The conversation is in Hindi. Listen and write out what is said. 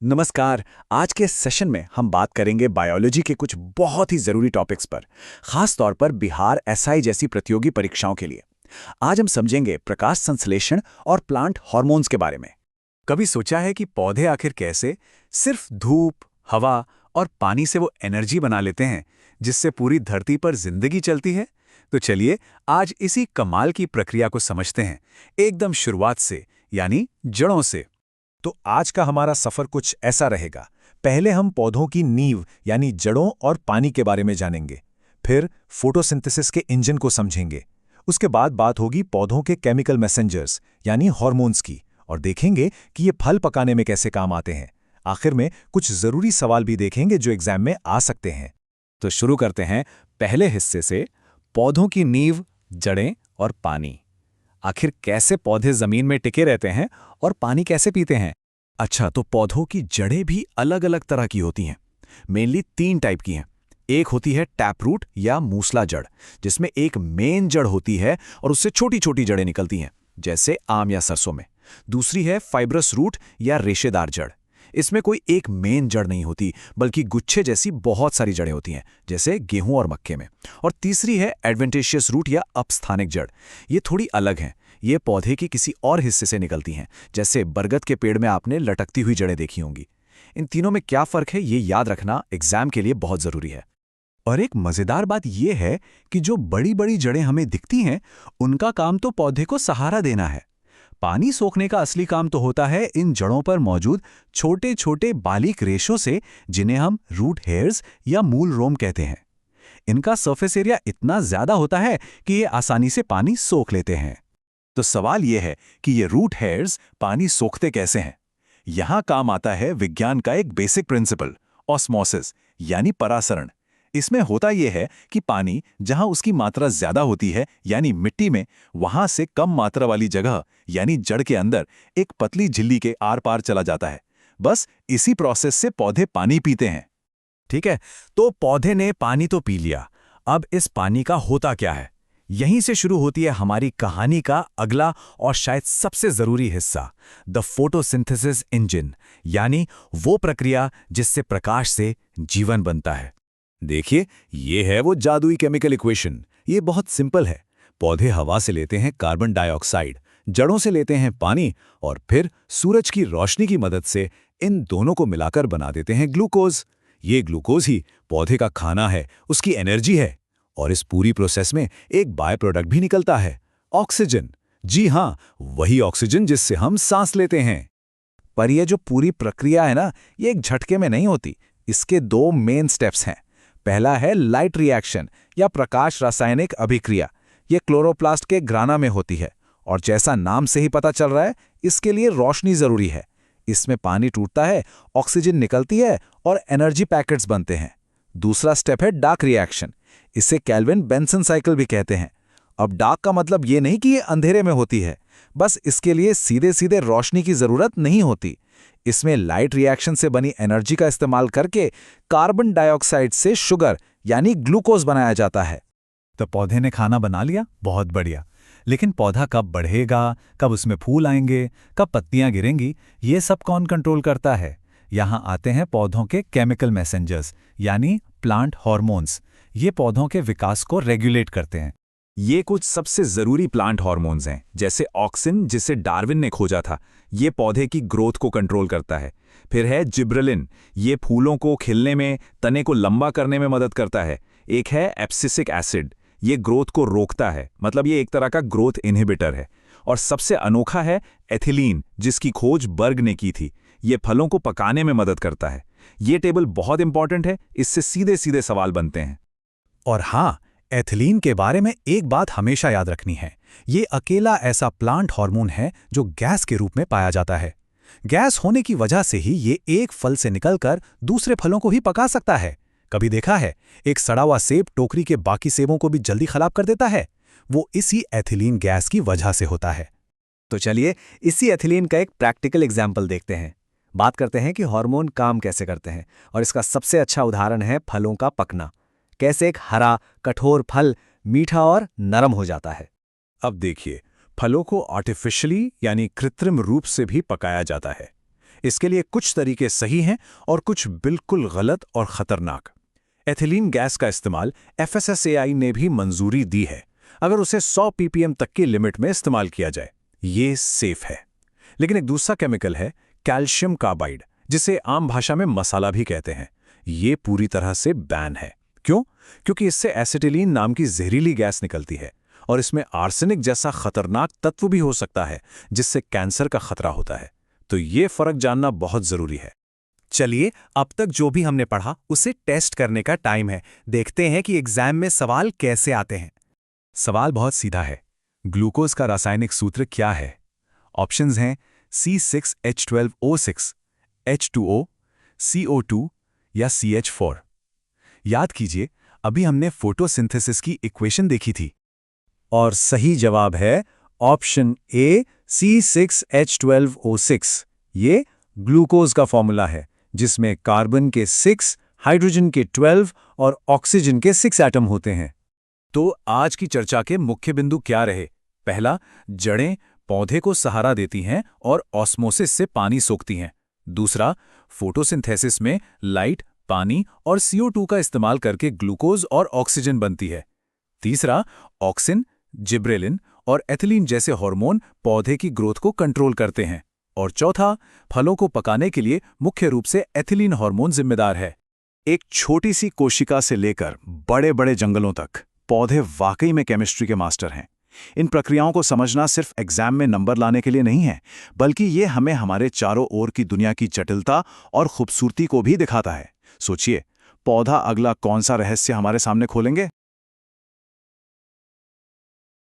नमस्कार। आज के सेशन में हम बात करेंगे बायोलॉजी के कुछ बहुत ही जरूरी टॉपिक्स पर, खास तौर पर बिहार एसआई जैसी प्रतियोगी परीक्षाओं के लिए। आज हम समझेंगे प्रकाश संश्लेषण और प्लांट हार्मोन्स के बारे में। कभी सोचा है कि पौधे आखिर कैसे सिर्फ धूप, हवा और पानी से वो एनर्जी बना लेते हैं जिससे पूरी धरती पर जिंदगी चलती है? तो चलिए आज इसी कमाल की प्रक्रिया को समझते हैं, एकदम शुरुआत से, यानी जड़ों से। तो आज का हमारा सफर कुछ ऐसा रहेगा। पहले हम पौधों की नींव यानी जड़ों और पानी के बारे में जानेंगे। फिर फोटोसिंथेसिस के इंजन को समझेंगे। उसके बाद बात होगी पौधों के केमिकल मैसेंजर्स यानी हार्मोन्स की, और देखेंगे कि ये फल पकाने में कैसे काम आते हैं। आखिर में कुछ जरूरी सवाल भी देखेंगे जो एग्जाम में आ सकते हैं। तो शुरू करते हैं पहले हिस्से से, पौधों की नींव, जड़ें और पानी। आखिर कैसे पौधे जमीन में टिके रहते हैं और पानी कैसे पीते हैं? अच्छा, तो पौधों की जड़ें भी अलग अलग तरह की होती हैं। मेनली 3 टाइप की हैं। एक होती है टैप रूट या मूसला जड़, जिसमें एक मेन जड़ होती है और उससे छोटी छोटी जड़ें निकलती हैं, जैसे आम या सरसों में। दूसरी है फाइब्रस रूट या रेशेदार जड़। इसमें कोई एक मेन जड़ नहीं होती, बल्कि गुच्छे जैसी बहुत सारी जड़ें होती हैं, जैसे गेहूं और मक्के में। और तीसरी है एडवेंटेशियस रूट या अपस्थानिक जड़। ये थोड़ी अलग हैं। ये पौधे के किसी और हिस्से से निकलती हैं, जैसे बरगद के पेड़ में आपने लटकती हुई जड़ें देखी होंगी। इन तीनों में क्या फर्क है, ये याद रखना एग्जाम के लिए बहुत जरूरी है। और एक मजेदार बात यह है कि जो बड़ी बड़ी जड़ें हमें दिखती हैं, उनका काम तो पौधे को सहारा देना है। पानी सोखने का असली काम तो होता है इन जड़ों पर मौजूद छोटे छोटे बारीक रेशों से, जिन्हें हम रूट हेयर्स या मूल रोम कहते हैं। इनका सरफेस एरिया इतना ज्यादा होता है कि ये आसानी से पानी सोख लेते हैं। तो सवाल यह है कि ये रूट हेयर्स पानी सोखते कैसे हैं? यहां काम आता है विज्ञान का एक बेसिक प्रिंसिपल, ऑस्मोसिस यानी परासरण। इसमें होता यह है कि पानी जहां उसकी मात्रा ज्यादा होती है, यानी मिट्टी में, वहां से कम मात्रा वाली जगह यानी जड़ के अंदर एक पतली झिल्ली के आर पार चला जाता है। बस इसी प्रोसेस से पौधे पानी पीते हैं। ठीक है, तो पौधे ने पानी तो पी लिया। अब इस पानी का होता क्या है? यहीं से शुरू होती है हमारी कहानी का अगला और शायद सबसे जरूरी हिस्सा, द फोटोसिंथेसिस इंजन, यानी वो प्रक्रिया जिससे प्रकाश से जीवन बनता है। देखिए, ये है वो जादुई केमिकल इक्वेशन। ये बहुत सिंपल है। पौधे हवा से लेते हैं कार्बन डाइऑक्साइड, जड़ों से लेते हैं पानी, और फिर सूरज की रोशनी की मदद से इन दोनों को मिलाकर बना देते हैं ग्लूकोज। ये ग्लूकोज ही पौधे का खाना है, उसकी एनर्जी है। और इस पूरी प्रोसेस में एक बाय प्रोडक्ट भी निकलता है, ऑक्सीजन। जी हां, वही ऑक्सीजन जिससे हम सांस लेते हैं। पर यह जो पूरी प्रक्रिया है ना, ये एक झटके में नहीं होती। इसके 2 मेन स्टेप्स हैं। पहला है लाइट रिएक्शन या प्रकाश रासायनिक अभिक्रिया। यह क्लोरोप्लास्ट के ग्राना में होती है, और जैसा नाम से ही पता चल रहा है, इसके लिए रोशनी जरूरी है। इसमें पानी टूटता है, ऑक्सीजन निकलती है और एनर्जी पैकेट्स बनते हैं। दूसरा स्टेप है डार्क रिएक्शन। इसे केल्विन बेंसन साइकिल भी कहते हैं। अब डार्क का मतलब ये नहीं कि ये अंधेरे में होती है, बस इसके लिए सीधे सीधे रोशनी की जरूरत नहीं होती। इसमें लाइट रिएक्शन से बनी एनर्जी का इस्तेमाल करके कार्बन डाइऑक्साइड से शुगर यानी ग्लूकोज बनाया जाता है। तो पौधे ने खाना बना लिया, बहुत बढ़िया। लेकिन पौधा कब बढ़ेगा, कब उसमें फूल आएंगे, कब पत्तियां गिरेंगी, ये सब कौन कंट्रोल करता है? यहां आते हैं पौधों के केमिकल मैसेंजर्स यानी प्लांट हार्मोन्स। ये पौधों के विकास को रेगुलेट करते हैं। ये कुछ सबसे जरूरी प्लांट हार्मोन्स हैं, जैसे ऑक्सिन, जिसे डार्विन ने खोजा था। ये पौधे की ग्रोथ को कंट्रोल करता है। फिर है जिब्रेलिन, ये फूलों को खिलने में, तने को लंबा करने में मदद करता है। एक है एब्सिसिक एसिड, ये ग्रोथ को रोकता है, मतलब ये एक तरह का ग्रोथ इनहिबिटर है। और सबसे अनोखा है एथिलीन, जिसकी खोज बर्ग ने की थी। ये फलों को पकाने में मदद करता है। ये टेबल बहुत इंपॉर्टेंट है, इससे सीधे सीधे सवाल बनते हैं। और हाँ, एथिलीन के बारे में एक बात हमेशा याद रखनी है। ये अकेला ऐसा प्लांट हार्मोन है जो गैस के रूप में पाया जाता है। गैस होने की वजह से ही ये एक फल से निकलकर दूसरे फलों को भी पका सकता है। कभी देखा है, एक सड़ा हुआ सेब टोकरी के बाकी सेबों को भी जल्दी खराब कर देता है? वो इसी एथिलीन गैस की वजह से होता है। तो चलिए इसी एथिलीन का एक प्रैक्टिकल एग्जाम्पल देखते हैं। बात करते हैं कि हार्मोन काम कैसे करते हैं, और इसका सबसे अच्छा उदाहरण है फलों का पकना। कैसे एक हरा कठोर फल मीठा और नरम हो जाता है। अब देखिए, फलों को आर्टिफिशियली यानी कृत्रिम रूप से भी पकाया जाता है। इसके लिए कुछ तरीके सही हैं और कुछ बिल्कुल गलत और खतरनाक। एथिलीन गैस का इस्तेमाल FSSAI ने भी मंजूरी दी है, अगर उसे 100 ppm तक की लिमिट में इस्तेमाल किया जाए। ये सेफ है। लेकिन एक दूसरा केमिकल है कैल्शियम कार्बाइड, जिसे आम भाषा में मसाला भी कहते हैं। ये पूरी तरह से बैन है। क्यों? क्योंकि इससे एसिटिलीन नाम की जहरीली गैस निकलती है और इसमें आर्सेनिक जैसा खतरनाक तत्व भी हो सकता है, जिससे कैंसर का खतरा होता है। तो ये फर्क जानना बहुत जरूरी है। चलिए, अब तक जो भी हमने पढ़ा उसे टेस्ट करने का टाइम है। देखते हैं कि एग्जाम में सवाल कैसे आते हैं। सवाल बहुत सीधा है। ग्लूकोज का रासायनिक सूत्र क्या है? ऑप्शंस हैं C6H12O6, H2O, CO2 या CH4। याद कीजिए, अभी हमने फोटोसिंथेसिस की इक्वेशन देखी थी। और सही जवाब है ऑप्शन ए C6H12O6। ये ग्लूकोज का फॉर्मूला है, जिसमें कार्बन के 6, हाइड्रोजन के 12 और ऑक्सीजन के 6 एटम होते हैं। तो आज की चर्चा के मुख्य बिंदु क्या रहे? पहला, जड़ें पौधे को सहारा देती हैं और ऑस्मोसिस से पानी सोखती हैं। दूसरा, फोटोसिंथेसिस में लाइट, पानी और CO2 का इस्तेमाल करके ग्लूकोज और ऑक्सीजन बनती है। तीसरा, ऑक्सिन, जिब्रेलिन और एथिलीन जैसे हार्मोन पौधे की ग्रोथ को कंट्रोल करते हैं। और चौथा, फलों को पकाने के लिए मुख्य रूप से एथिलीन हार्मोन जिम्मेदार है। एक छोटी सी कोशिका से लेकर बड़े बड़े जंगलों तक पौधे वाकई में केमिस्ट्री के मास्टर हैं। इन प्रक्रियाओं को समझना सिर्फ एग्जाम में नंबर लाने के लिए नहीं है, बल्कि ये हमें हमारे चारों ओर की दुनिया की जटिलता और खूबसूरती को भी दिखाता है। सोचिए, पौधा अगला कौन सा रहस्य हमारे सामने खोलेंगे?